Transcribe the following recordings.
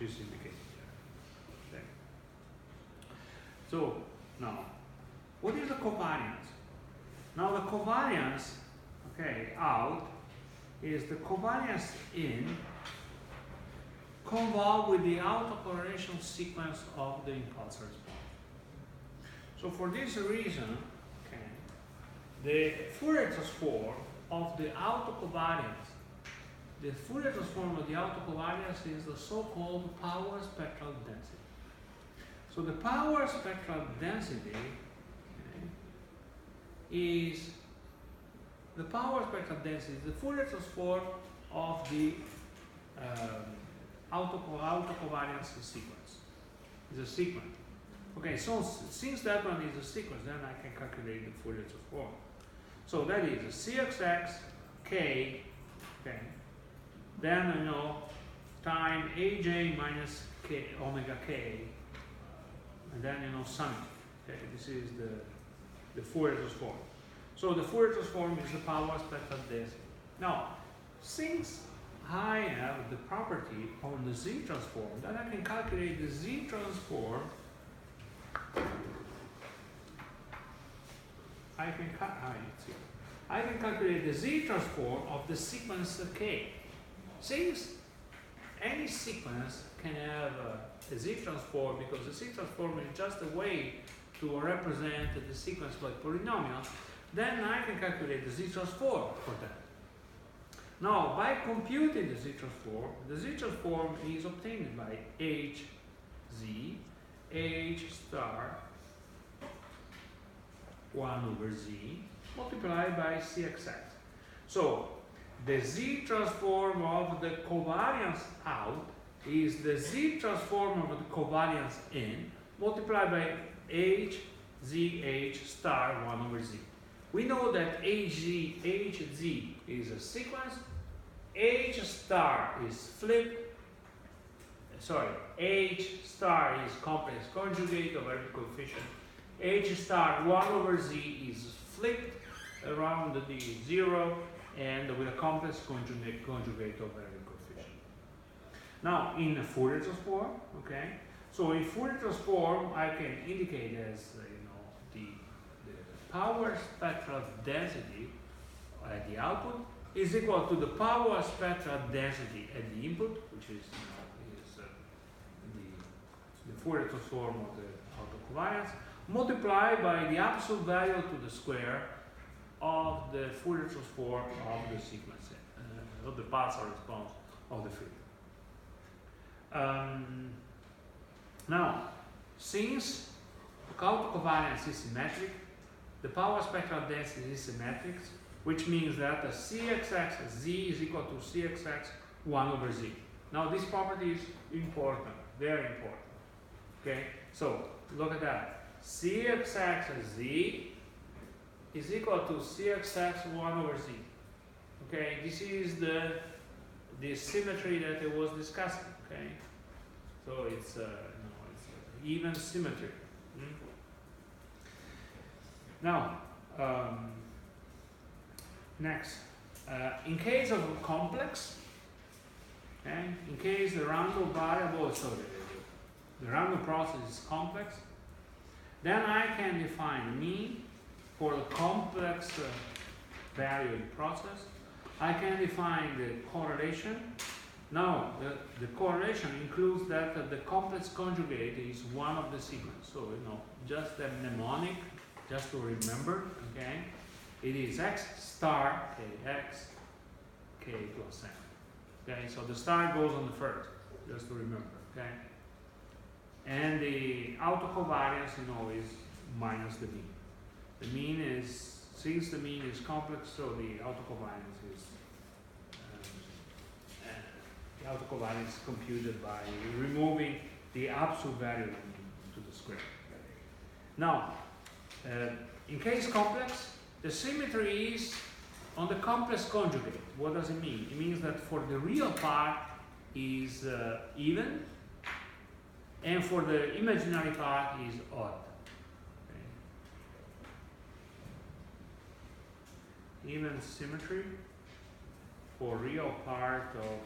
which is indicated there. Okay. So now, what is the covariance? Now the covariance, okay, out is the covariance in convolved with the autocorrelation sequence of the impulse response. So for this reason, okay, the Fourier transform of the autocovariance, the Fourier transform of the autocovariance is the so-called power spectral density. So the power spectral density, okay, is the power spectral density is the Fourier transform of the autocovariance sequence. It's a sequence. Okay, so since that one is a sequence, then I can calculate the Fourier transform. So that is Cxx k, okay, then I know time aj minus k omega k, and then summing. Okay, this is the Fourier transform. So the Fourier transform is the power spectral density. Now, since I have the property on the Z transform, then I can calculate the Z transform. I can calculate the Z transform of the sequence K. Since any sequence can have a Z transform, because the Z transform is just a way to represent the sequence by polynomial, then I can calculate the Z transform for that. Now, by computing the Z transform is obtained by H star 1 over Z multiplied by Cxx. So, the Z transform of the covariance out is the Z transform of the covariance in multiplied by H star 1 over Z. We know that HZ is a sequence, H star is flipped, H star is complex conjugate of every coefficient, H star 1 over Z is flipped around the 0 and with a complex conjugate of every coefficient. Now in the Fourier transform, okay, so in Fourier transform I can indicate as the power spectral density at the output is equal to the power spectral density at the input, which is the Fourier transform of the autocovariance, multiplied by the absolute value to the square of the Fourier transform of the sequence, of the partial response of the field. Now, since the autocovariance is symmetric, the power spectral density is symmetric, which means that the Cxx Z is equal to Cxx 1 over Z. Now this property is important, very important. Okay, so look at that. Cxx Z is equal to Cxx 1 over Z. Okay, this is the symmetry that I was discussing. Okay, so it's even symmetry. Now, next, in case of a complex, okay, in case the random variable, so the random process is complex, then I can define mean for the complex value in process. I can define the correlation. Now, the correlation includes that the complex conjugate is one of the sequence. So, just a mnemonic, just to remember, okay? It is x star kx k plus n. Okay, so the star goes on the first, just to remember, okay? And the autocovariance, is minus the mean. The mean is, since the mean is complex, so the autocovariance is computed by removing the absolute value to the square. Now, in case complex, the symmetry is on the complex conjugate. What does it mean? It means that for the real part is even, and for the imaginary part is odd. Okay. Even symmetry for real part of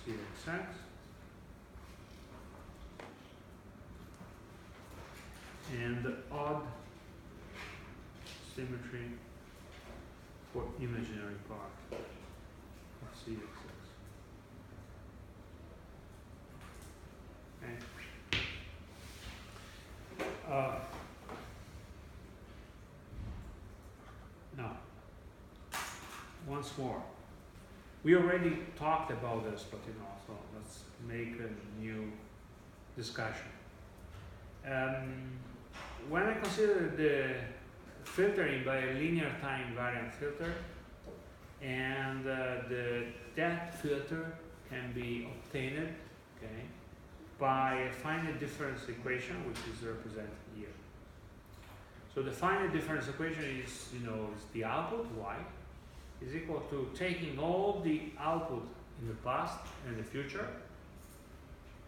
Cxx and the odd symmetry for imaginary part of C axis. Okay. Now, once more. We already talked about this, but so let's make a new discussion. When I consider the filtering by a linear time invariant filter, and that filter can be obtained, okay, by a finite difference equation, which is represented here. So the finite difference equation is, is the output y is equal to taking all the output in the past and the future,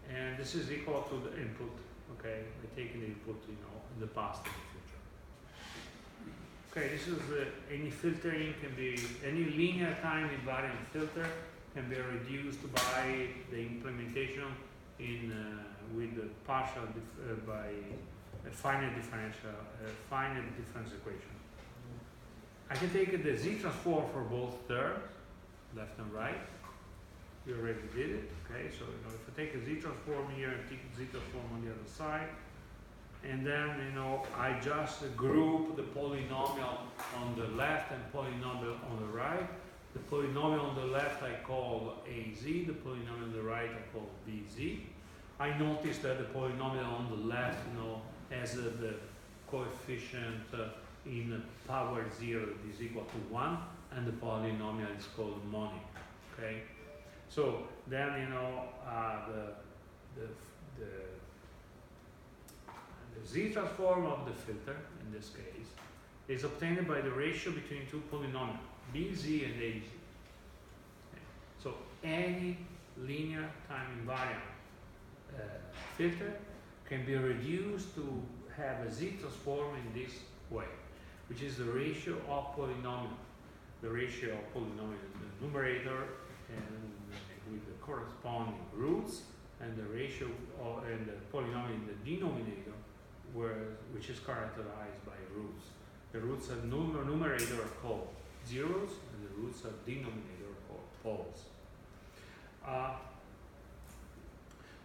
and this is equal to the input. Okay, we're taking the input, in the past and the future. Okay, this is any filtering can be any linear time invariant filter can be reduced by the implementation in with the partial by a finite difference equation. I can take the z transform for both terms, left and right. We already did it. Okay, so if I take a z transform here and take a z transform on the other side, and then I just group the polynomial on the left and polynomial on the right. The polynomial on the left I call az, the polynomial on the right I call bz. I notice that the polynomial on the left, has the coefficient in power 0 is equal to 1, and the polynomial is called monic. Okay, so then the z transform of the filter in this case is obtained by the ratio between two polynomials bz and az. Okay. So any linear time invariant filter can be reduced to have a z transform in this way, which is the ratio of polynomial. The ratio of polynomial in the numerator and with the corresponding roots, and the ratio and the polynomial in the denominator, which is characterized by roots. The roots of numerator are called zeros, and the roots of denominator are called poles.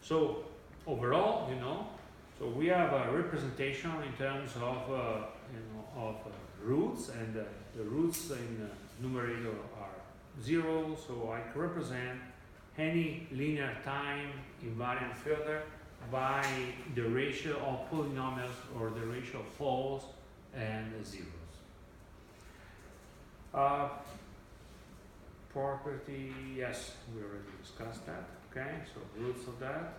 So overall, so we have a representation in terms of roots, and the roots in the numerator are 0. So I can represent any linear time invariant filter by the ratio of polynomials or the ratio of poles and zeros. Property, yes, we already discussed that. Okay, so roots of that,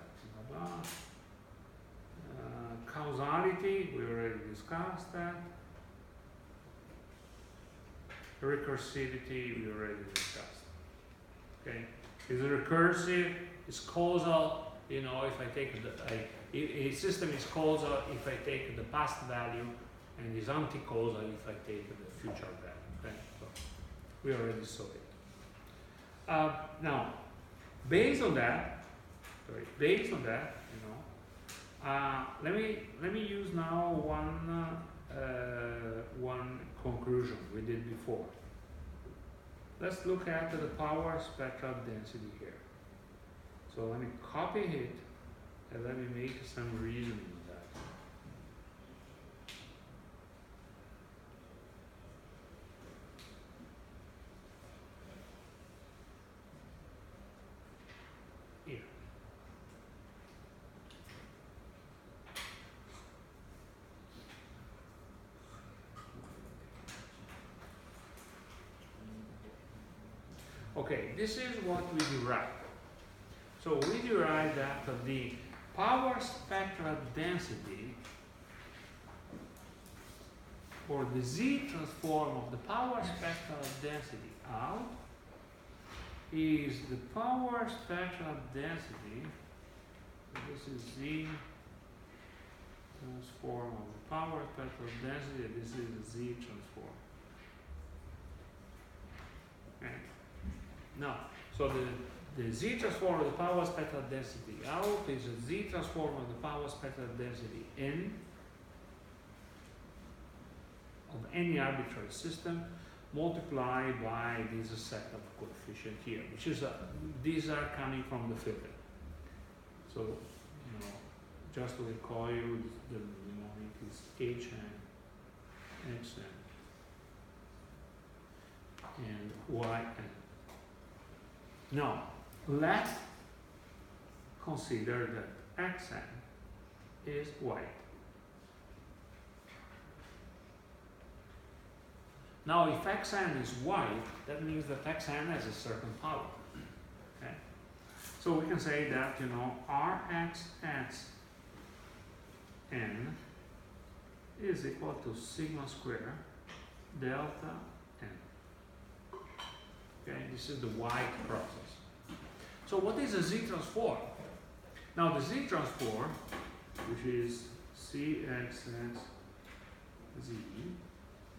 blah, blah. Causality, we already discussed that. Recursivity, we already discussed. Okay, is recursive, is causal. If I take a system is causal if I take the past value, and is anti-causal if I take the future value. Okay, so we already saw it. Now, based on that, let me use now one conclusion we did before. Let's look at the power spectral density here. So let me copy it and let me make some reasoning of that. Here. Okay, this is what we derive. So we derive that the power spectral density, or the z transform of the power spectral density out, is the power spectral density. So this is z transform of the power spectral density, and this is the z transform. Okay. Now, so the z transform of the power spectral density out is a z transform of the power spectral density in of any arbitrary system multiplied by this set of coefficients here, which is these are coming from the filter. So, you know, just to recall you, the mnemonic is Hn, Xn, and Yn. Now, let's consider that Xn is white. Now, if Xn is white, that means that Xn has a certain power. Okay? So we can say that, you know, Rxn is equal to sigma square delta n. Okay, this is the white process. So what is a z-transform? Now the z-transform, which is Cxx z,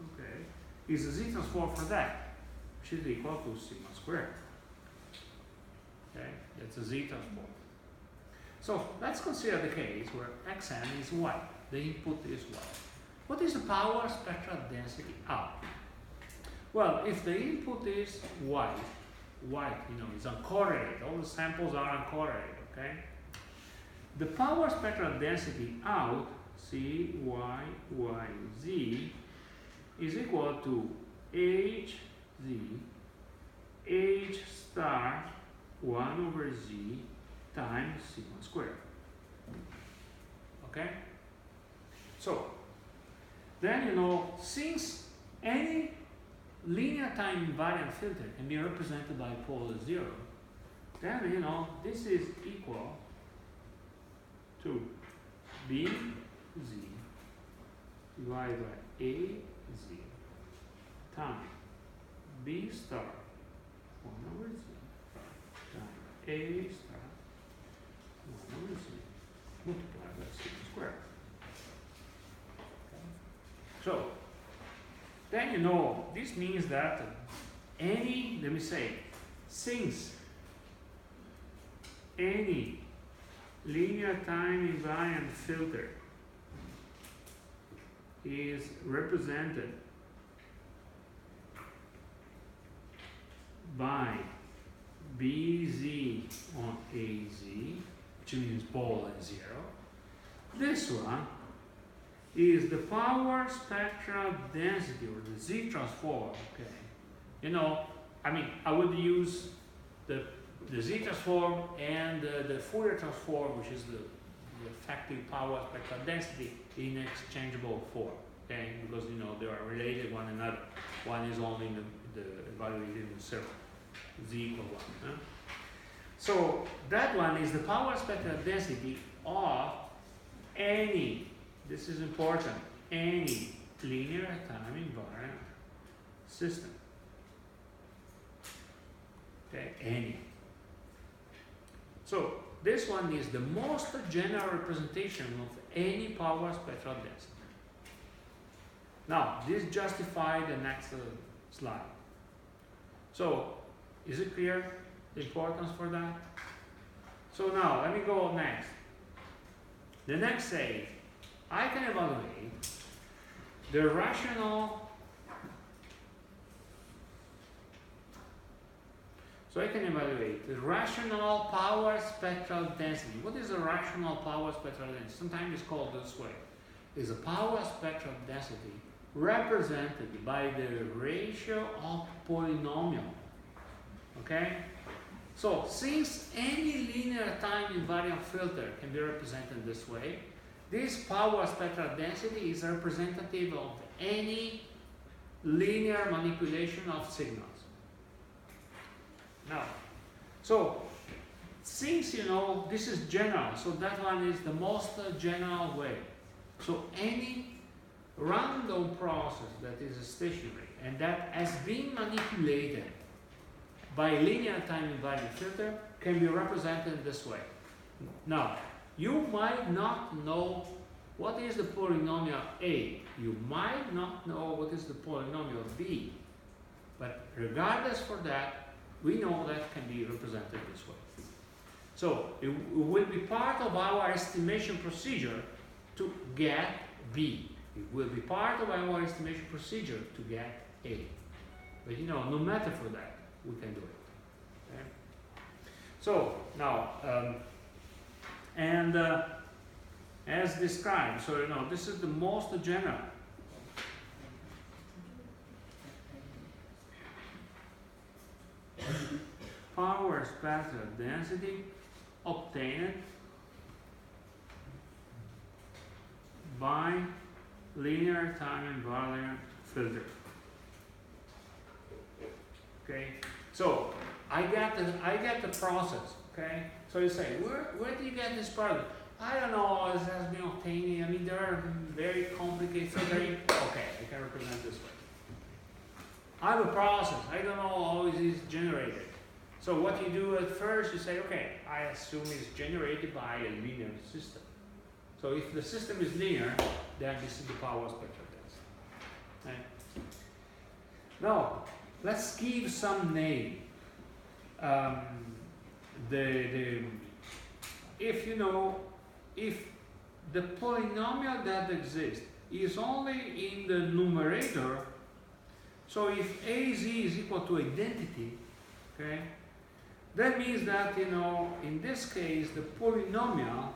okay, is a z-transform for that, which is equal to sigma squared. Okay, that's a z-transform. So let's consider the case where Xn is white, the input is white. What is the power spectral density out? Well, if the input is white, you know, is uncorrelated, all the samples are uncorrelated, okay? The power spectral density out, C, Y, Y, Z, is equal to H, Z, H star 1 over Z times sigma squared. Okay? So, then, you know, since any linear time invariant filter can be represented by polar 0, then, you know, this is equal to B Z divided by A Z times B star 1 over Z times A star 1 over Z multiplied by sigma squared. Okay. So, then, you know, this means that any, let me say, since any linear time invariant filter is represented by BZ on AZ, which means polar 0, this one is the power spectral density, or the Z-transform, okay? You know, I mean, I would use the Z-transform and the Fourier transform, which is the effective power spectral density, in exchangeable form, okay? Because, you know, they are related one another. One is only the evaluated in the circle, Z equal 1. Huh? So that one is the power spectral density of any, this is important, any linear time invariant system. Okay, any. So this one is the most general representation of any power spectral density. Now, this justifies the next slide. So, is it clear the importance for that? So now, let me go next. The next says, I can evaluate the rational, so I can evaluate the rational power spectral density. What is a rational power spectral density? Sometimes it's called this way. It's a power spectral density represented by the ratio of polynomial. Okay? So, since any linear time invariant filter can be represented this way, this power spectral density is representative of any linear manipulation of signals. Now, so since, you know, this is general, so that one is the most general way. So any random process that is stationary and that has been manipulated by linear time invariant filter can be represented this way. Now, you might not know what is the polynomial A. You might not know what is the polynomial B. But regardless for that, we know that can be represented this way. So it will be part of our estimation procedure to get B. It will be part of our estimation procedure to get A. But you know, no matter for that, we can do it. Okay? So now, as described, so you know, this is the most general. Power spectral density obtained by linear time invariant filter. Okay, so I get the process. Okay, so you say, where do you get this product? I don't know. This has been obtained. I mean, there are very complicated filtering. Okay, I can represent this way. I have a process. I don't know how it is generated. So what you do at first, you say, okay, I assume it's generated by a linear system. So if the system is linear, then this is the power spectral density. Okay. Now, let's give some name. If the polynomial that exists is only in the numerator, so if AZ is equal to identity, okay, that means that, you know, in this case, the polynomial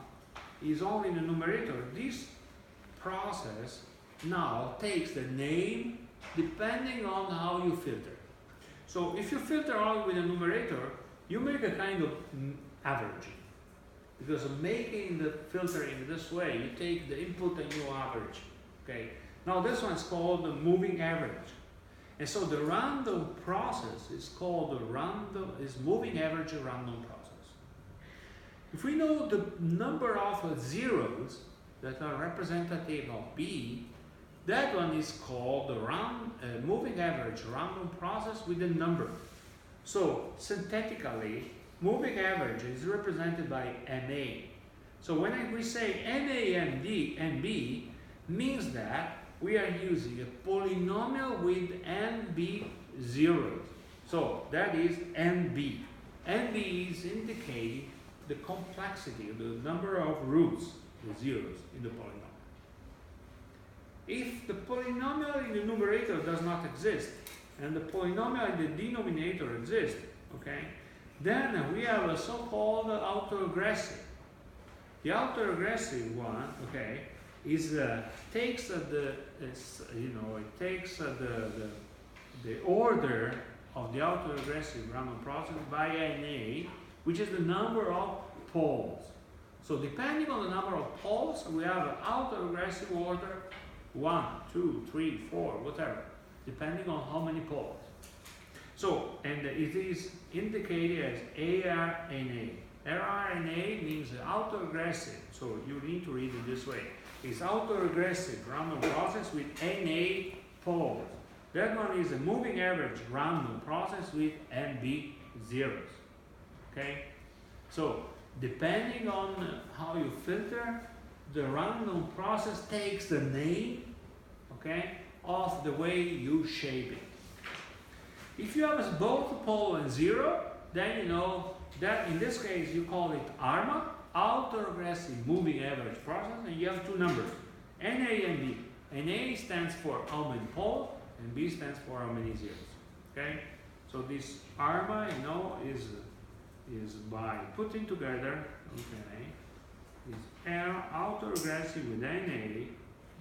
is only in the numerator. This process now takes the name depending on how you filter. So if you filter only with the numerator, you make a kind of averaging. Because of making the filtering this way, you take the input and you average. Okay. Now this one's called the moving average. And so the random process is called moving average random process. If we know the number of zeros that are representative of B, that one is called the moving average random process with a number. So synthetically, moving average is represented by NA. So when we say NA and B means that we are using a polynomial with NB zeros. So that is NB. NB is indicating the complexity, the number of roots, the zeros in the polynomial. If the polynomial in the numerator does not exist, and the polynomial in the denominator exists, okay, then we have a so-called autoregressive. The autoregressive one, okay, takes the order of the autoregressive random process by NA, which is the number of poles. So depending on the number of poles, we have an autoregressive order 1, 2, 3, 4, whatever, depending on how many poles. So, and it is indicated as ARNA. ARNA means autoregressive, so you need to read it this way. It's autoregressive random process with NA poles. That one is a moving average random process with NB zeros. Okay? So, depending on how you filter, the random process takes the name, okay, of the way you shape it. If you have both pole and zero, then you know that in this case you call it ARMA, autoregressive moving average process, and you have two numbers, NA and B. NA stands for how many poles, and B stands for how many zeros. Okay? So this ARMA, you know, is by putting together, okay, is autoregressive with NA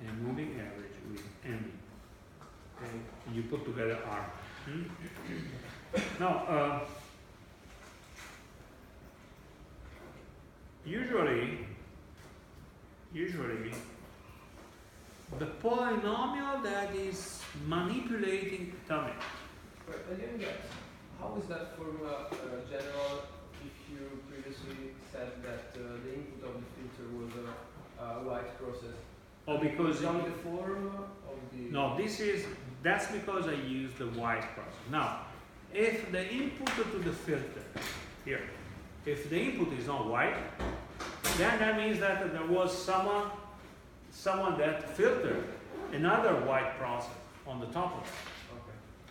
and moving average with NB. Okay? And you put together ARMA. Now, usually the polynomial that is manipulating, tell me. I didn't get, how is that formula general if you previously said that the input of the filter was a white process? Oh, because is only the form of the... No, that's because I used the white process. Now, if the input to the filter, here, if the input is not white, then that means that there was someone that filtered another white process on the top of it.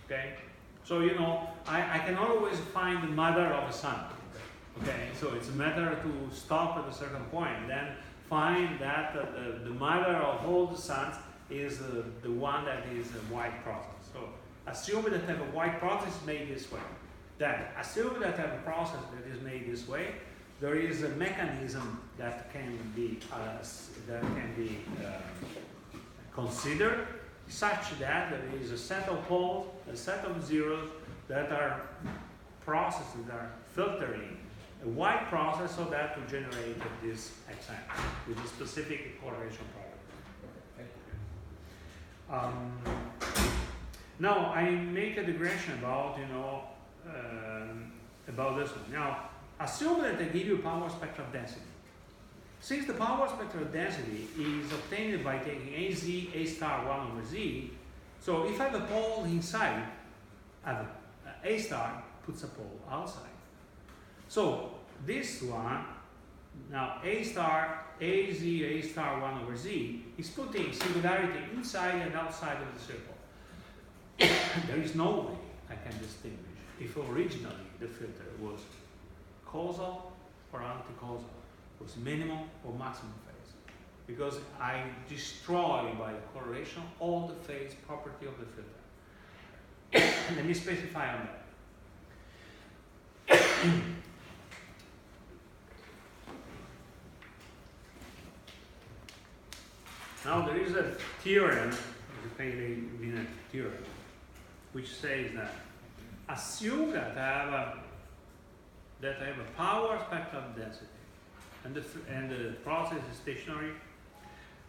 Okay? So, you know, I can always find the mother of a sun. Okay? So it's a matter to stop at a certain point, then find that the mother of all the suns is the one that is a white process. So assume that I have a white process made this way. Then assume that I have a process that is made this way. There is a mechanism that can be considered such that there is a set of poles, a set of zeros that are processes that are filtering a white process so that to generate this XN with a specific correlation property. Now I make a digression about about this one. Now assume that I give you power spectral density. Since the power spectral density is obtained by taking AZ, A star 1 over Z, so if I have a pole inside, I have A star puts a pole outside. So this one, now A star, AZ, A star 1 over Z, is putting singularity inside and outside of the circle. There is no way I can distinguish if originally the filter was causal or anti-causal, was minimum or maximum phase. Because I destroy by the correlation all the phase property of the filter. Let me specify on that. Now there is a theorem, the Paley-Wiener theorem, which says that assume that I have a power spectral density and the process is stationary,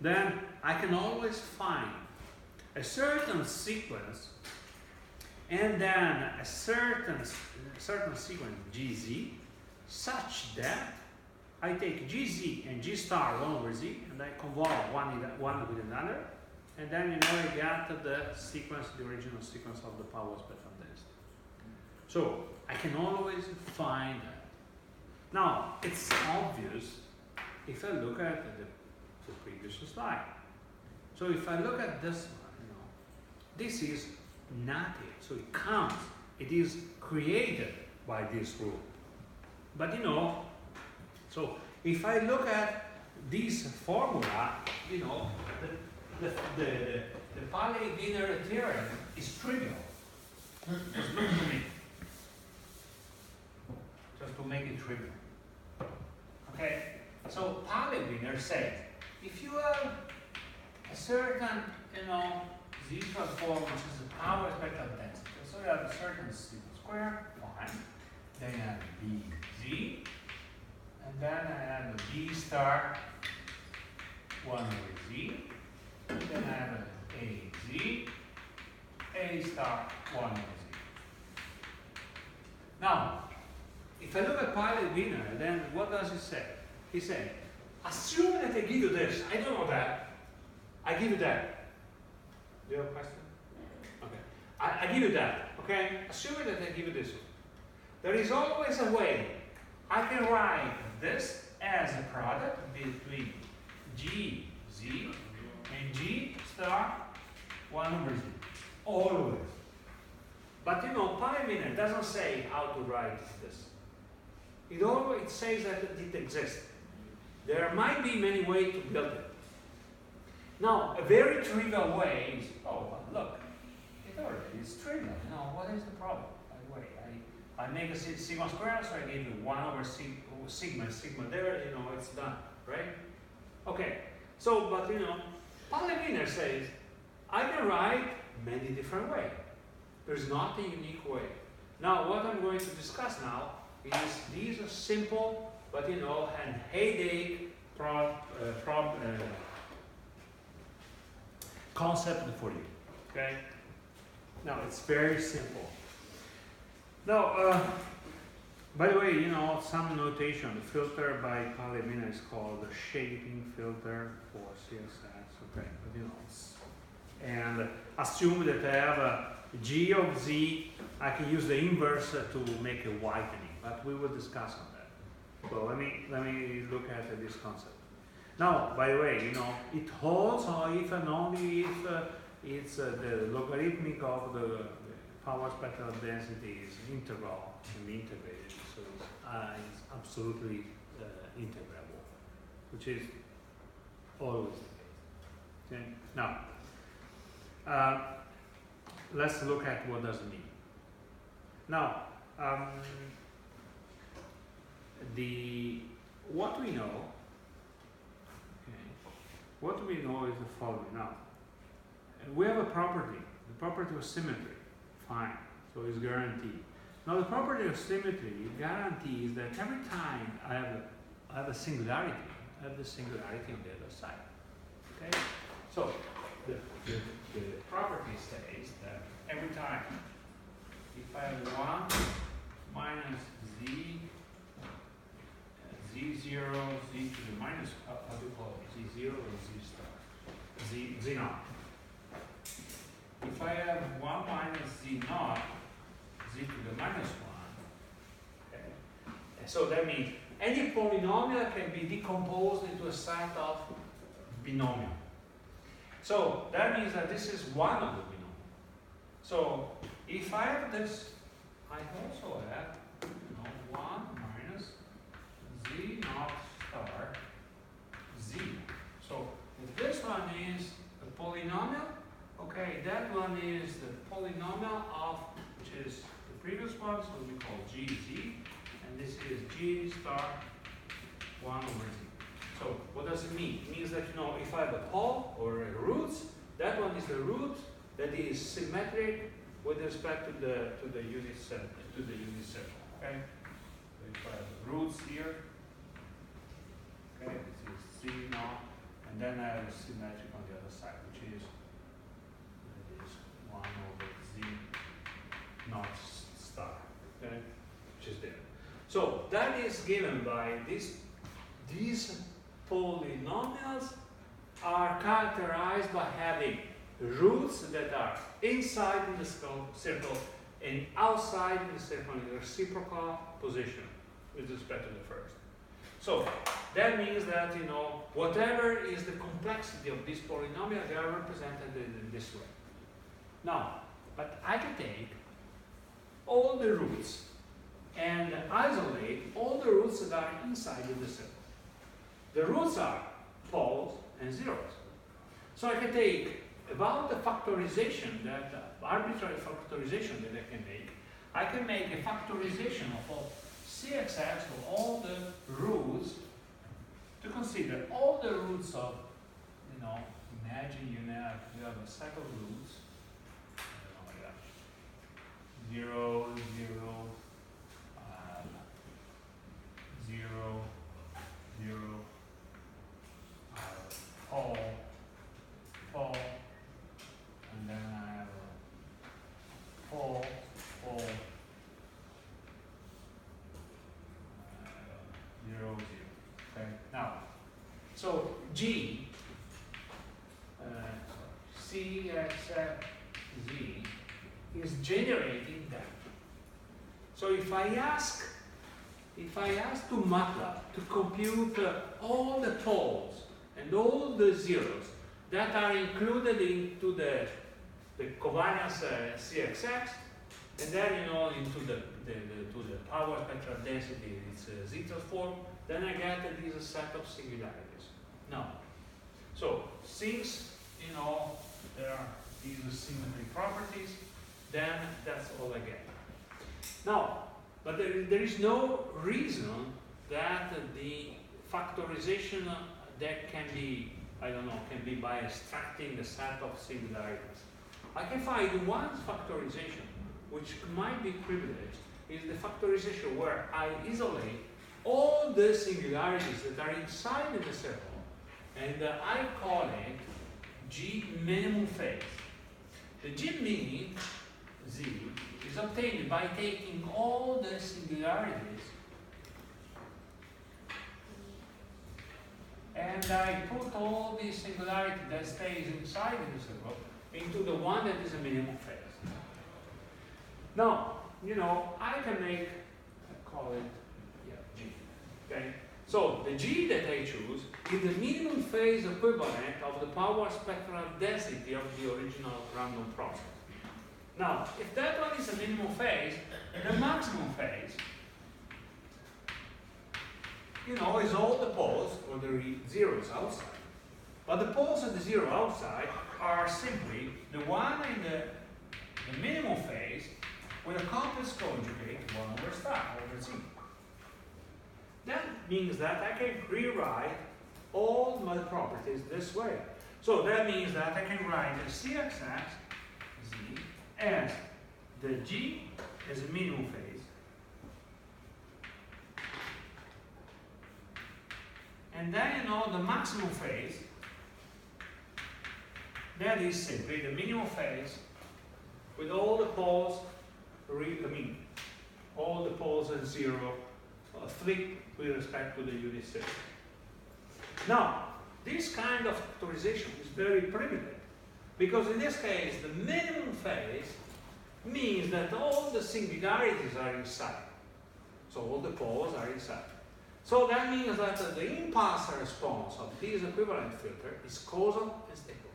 then I can always find a certain sequence and then a certain sequence GZ such that I take GZ and G star 1 over Z and I convolve one with another, and then I get the sequence, the original sequence of the power spectral density. So I can always find that. Now it's obvious if I look at the previous slide. So if I look at this one, this is native, so it comes, it is created by this rule. But so if I look at this formula, the Paley-Wiener theorem is trivial. Just look to me. Just to make it trivial. Okay? So Paley-Wiener says, if you have a certain, Z transform, which is a power spectral density, so you have a certain sigma square, 1, then you have BZ, and then I have a B star 1 over Z, and then I have a AZ, A star 1 over Z. Now, if I look at Paley-Wiener, then what does he say? He says, assume that I give you this, I don't know that, I give you that. Do you have a question? Okay. I give you that, okay? Assume that I give you this. There is always a way I can write this as a product between G, Z, and G star 1 over Z. Always. But Paley-Wiener doesn't say how to write this. It always says that it exists. There might be many ways to build it. Now, a very trivial way is, look, it already is trivial. What is the problem? By the way, I make a sigma square, so I give you 1 over sigma there, it's done, right? Okay, so, but Paley-Wiener says, I can write many different ways. There's not a unique way. Now, what I'm going to discuss now is these are simple, but and headache concept for you. Okay? Now it's very simple. Now, by the way, some notation. The filter by Paley-Wiener is called the shaping filter for CSS. Okay, but and assume that I have a G of Z. I can use the inverse to make a whitening, but we will discuss on that. So let me look at this concept. Now, by the way, it holds if and only if it's the logarithmic of the power spectral density is integral and integrated, so it's absolutely integrable, which is always the case. Okay? Now, let's look at what does it mean. Now, what we know, okay, what we know is the following. Now, we have a property, the property of symmetry, fine, so it's guaranteed. Now, the property of symmetry guarantees that every time I have a singularity, I have the singularity on the other side. Okay, so the property says that every time, if I have 1 minus z, z0, z to the minus, how do you call it, z0 or z star? Z naught. If I have 1 minus z naught, z to the minus 1, okay, so that means any polynomial can be decomposed into a set of binomial. So that means that this is one of the binomial. So if I have this, I also have 1 minus z naught star z. So if this one is a polynomial, okay, that one is the polynomial of, which is the previous one, so we call gz, and this is g star 1 over z. So what does it mean? It means that, if I have a pole or a roots, that one is the root that is symmetric with respect to the unit circle. Okay. So if I have roots here, okay, this is z naught, and then I have a symmetric on the other side, which is 1 over z naught star. Okay, which is there. So that is given by these polynomials are characterized by having roots that are inside in the circle and outside in the circle in reciprocal position with respect to the first. So that means that whatever is the complexity of this polynomial, they are represented in this way. Now, but I can take all the roots and isolate all the roots that are inside of the circle. The roots are poles and zeros. So I can take about the factorization, that arbitrary factorization that I can make a factorization of all CXX of all the roots to consider all the roots of, imagine you have a set of roots, 0, 0, 0, 0, pole, and then I have a pole, 0, 0. Okay. Now, so G, CXZ is generating that. So if I ask to MATLAB to compute all the poles and all the zeros that are included into the covariance CXX, and then into the power spectral density, it's z transform, then I get this set of singularities. Now, so since there are these symmetry properties, then that's all I get. Now, but there is no reason that the factorization that can be, can be by extracting the set of singularities. I can find one factorization which might be privileged, is the factorization where I isolate all the singularities that are inside of the circle, and I call it G minimum phase. The G min Z is obtained by taking all the singularities and I put all the singularity that stays inside of the circle into the one that is a minimum phase. Now, I can make, call it, G. Okay? So the G that I choose is the minimum phase equivalent of the power spectral density of the original random process. Now, if that one is a minimum phase, the maximum phase, is all the poles or the zeros outside. But the poles and the zero outside are simply the one in the minimum phase with a complex conjugate 1 over star over z. That means that I can rewrite all my properties this way. So that means that I can write the cxx z as the g as a minimum phase, and then the maximum phase, that is simply the minimum phase with all the poles, all the poles at 0 flip with respect to the unit system. Now, this kind of factorization is very primitive, because in this case, the minimum phase means that all the singularities are inside. So all the poles are inside. So that means that the impulse response of this equivalent filter is causal and stable.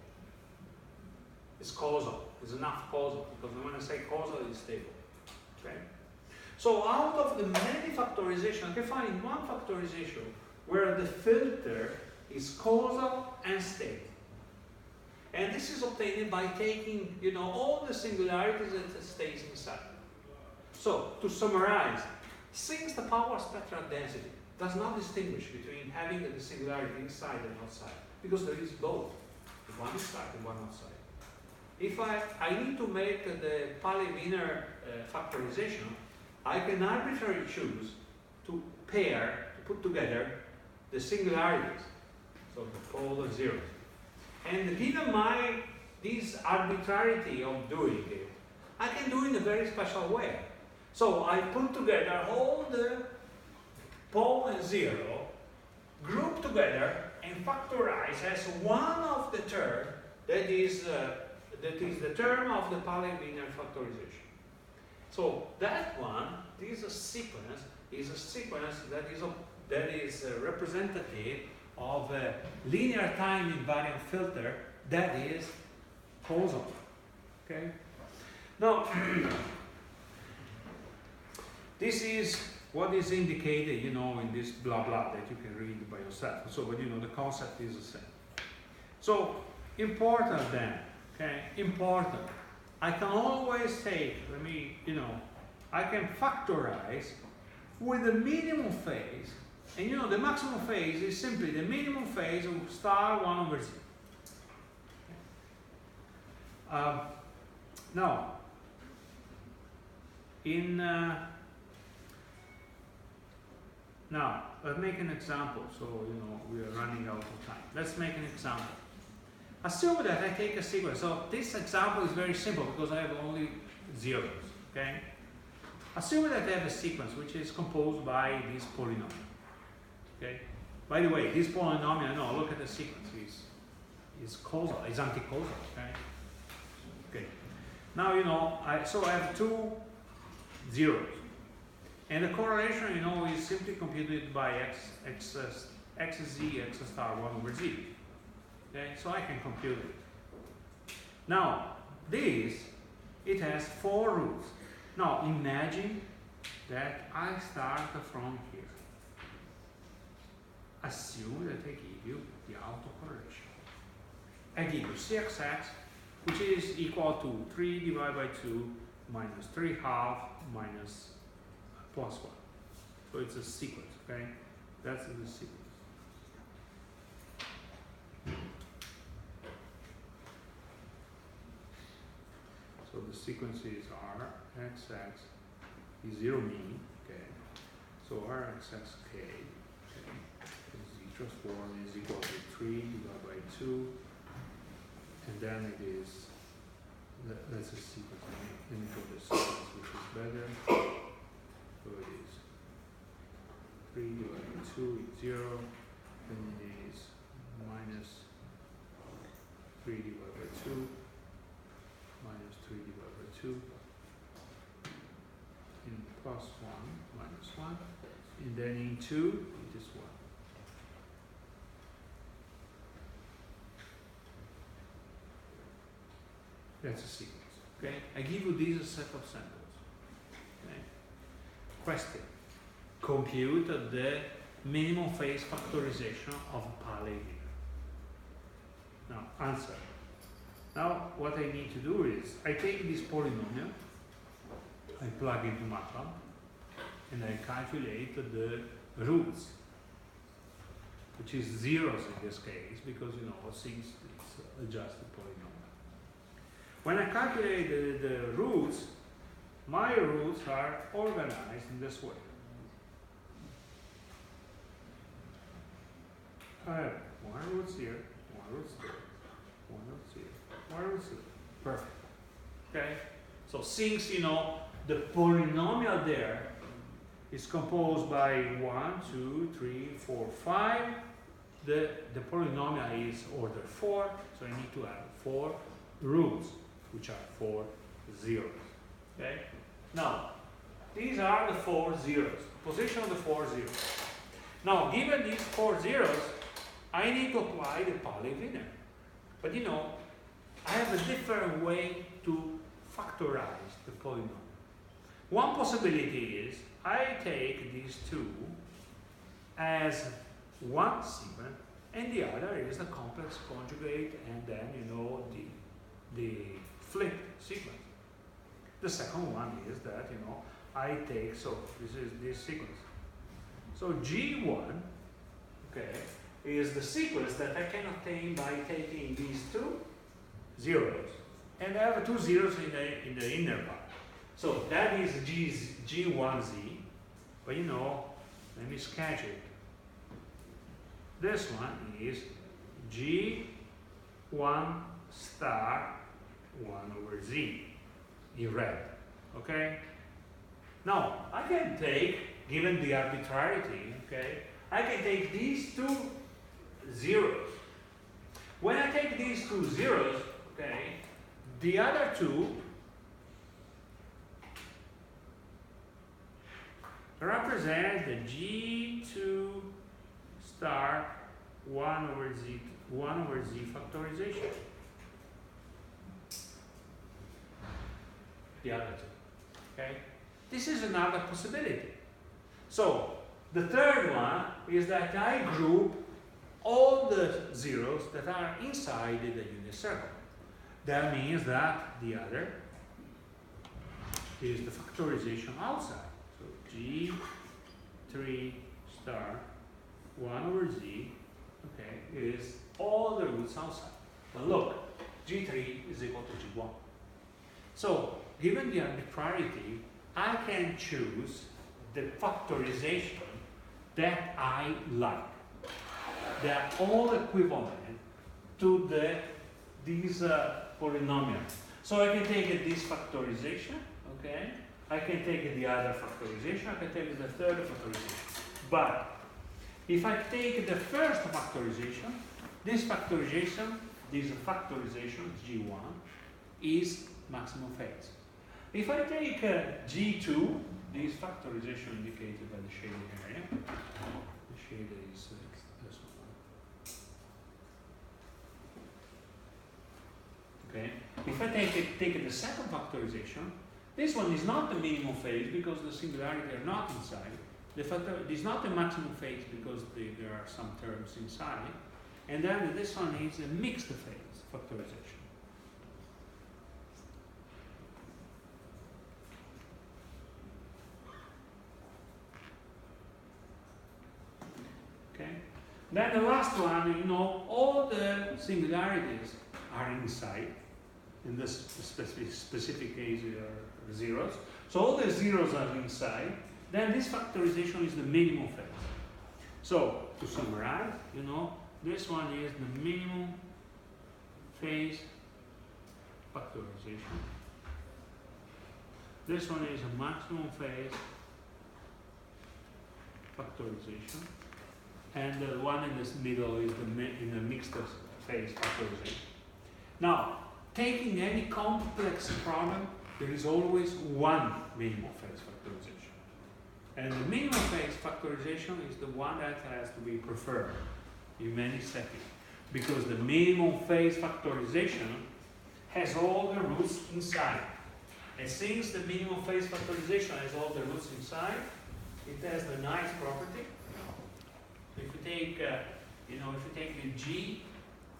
It's causal, it's enough causal, because when I say causal, it's stable. Okay? So out of the many factorizations, I can find one factorization where the filter is causal and stable. And this is obtained by taking, all the singularities that stays inside. So, to summarize, since the power spectral density does not distinguish between having the singularity inside and outside, because there is both, the one inside and one outside. If I need to make the Pauli-Wiener factorization, I can arbitrarily choose to put together the singularities, so the polar zeros. And given this arbitrarity of doing it, I can do it in a very special way. So I put together all the pole and zero, group together, and factorize as one of the term that is the term of the Pauli-Wiener factorization. So that one, this sequence is a sequence that is representative of a linear time invariant filter that is causal. Okay? Now, this is what is indicated, in this blah blah that you can read by yourself. So, but the concept is the same. So, important then, okay? Important. I can always take, I can factorize with the minimum phase, and the maximum phase is simply the minimum phase of star 1 over z. Now, now, let's make an example. So, we are running out of time. Let's make an example. Assume that I take a sequence. So, this example is very simple because I have only zeros. Okay? Assume that I have a sequence which is composed by this polynomial. Okay? By the way, this polynomial, look at the sequence. Is causal, is anti-causal. Okay? Okay. Now, I have two zeros. And the correlation, is simply computed by x star 1 over z. Okay, so I can compute it. Now, it has 4 roots. Now, imagine that I start from here. Assume that I give you the autocorrelation. I give you cxx, which is equal to 3 divided by 2 minus 3 half minus plus 1. So it's a sequence, okay? That's the sequence. So the sequences are xx is 0 mean, okay? So our xxk, okay, z transform is equal to 3 divided by 2, and then it is, that's a sequence. Let me put the sequence, which is better. So it is 3 divided by 2 is 0, and it is minus 3 divided by 2, minus 3 divided by 2, and plus 1, minus 1, and then in 2, it is 1. That's a sequence. Okay? I give you this set of samples. Okay? Question. Compute the minimum phase factorization of Pauli-Wiener. Now, answer. Now, what I need to do is, I take this polynomial, I plug into MATLAB, and I calculate the roots, which is zeros in this case, because you know, since it's adjusted polynomial. When I calculate the roots, my roots are organized in this way. I have one root here, one root there, one root here, one root here. Perfect. Okay? So since you know the polynomial there is composed by 1, 2, 3, 4, 5, the polynomial is order 4, so I need to have 4 roots, which are 4 zeros. Okay? Now, these are the 4 zeros, position of the 4 zeros. Now, given these 4 zeros, I need to apply the polynomial. But you know, I have a different way to factorize the polynomial. One possibility is I take these two as one sequence, and the other is the complex conjugate, and then you know the flipped sequence. The second one is that you know I take, so this is this sequence. So G1, okay, is the sequence that I can obtain by taking these two zeros, and I have 2 zeros in the inner part. So that is G1Z, but you know, let me sketch it. This one is G1 star 1 over Z in red, okay? Now, I can take, given the arbitrarity, okay, I can take these 2 zeros. When I take these 2 zeros, okay, the other 2 represent the G2 star 1 over Z factorization. The other 2. Okay? This is another possibility. So the third one is that I group all the zeros that are inside the unit circle. That means that the other is the factorization outside. So G3 star 1 over Z, okay, is all the roots outside. But look, G3 is equal to G1. So given the arbitrarity, I can choose the factorization that I like. They are all equivalent to these polynomials. So I can take this factorization, okay? I can take the other factorization, I can take the third factorization. But if I take the first factorization, this factorization G1 is maximum phase. If I take G2, this factorization indicated by the shaded area, the shade is this one. Okay. If I take the second factorization, this one is not the minimum phase because the singularity are not inside. It is not the maximum phase because there are some terms inside. And then this one is a mixed phase factorization. Okay. Then the last one, you know, all the singularities are inside. In this specific case, they are zeros. So all the zeros are inside. Then this factorization is the minimum phase. So to summarize, you know, this one is the minimum phase factorization. This one is a maximum phase factorization. And the one in this middle is in the mixed phase factorization. Now, taking any complex problem, there is always one minimum phase factorization. And the minimum phase factorization is the one that has to be preferred in many settings. Because the minimum phase factorization has all the roots inside. And since the minimum phase factorization has all the roots inside, it has the nice property. If you take, if you take the G,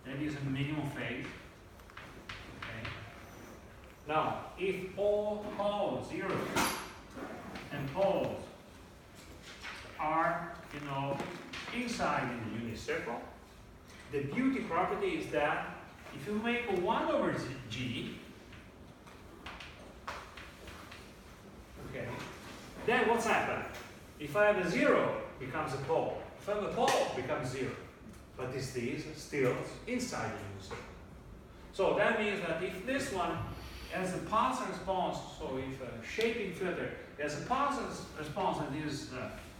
that is a minimum phase. Now, if all poles, zeros and poles are, inside in the unit circle, the beauty property is that if you make a 1 over g, okay, then what's happened? If I have a 0, it becomes a pole. If I have a pole, it becomes 0. But this is still inside the unit circle. So that means that if this one has a pulse response, so if a shaping filter has a pulse response and is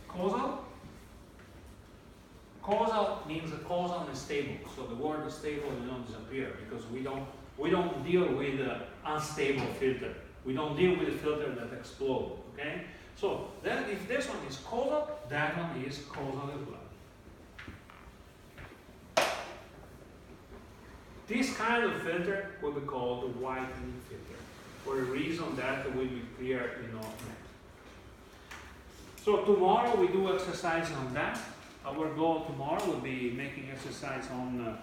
causal, causal means a causal and stable. So the word stable will not disappear because we don't deal with the unstable filter. We don't deal with the filter that explode. Okay? So then if this one is causal, that one is causal as well. This kind of filter will be called the whitening filter, for a reason that will be clear next. So tomorrow we do exercise on that. Our goal tomorrow will be making exercise on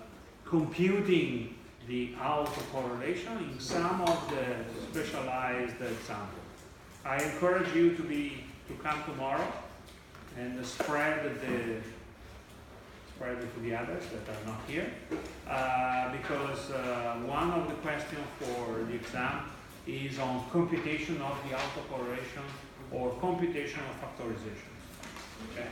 computing the autocorrelation in some of the specialized examples. I encourage you to come tomorrow and spread it to the others that are not here, because one of the questions for the exam is on computation of the autocorrelation or computation of factorization. Okay.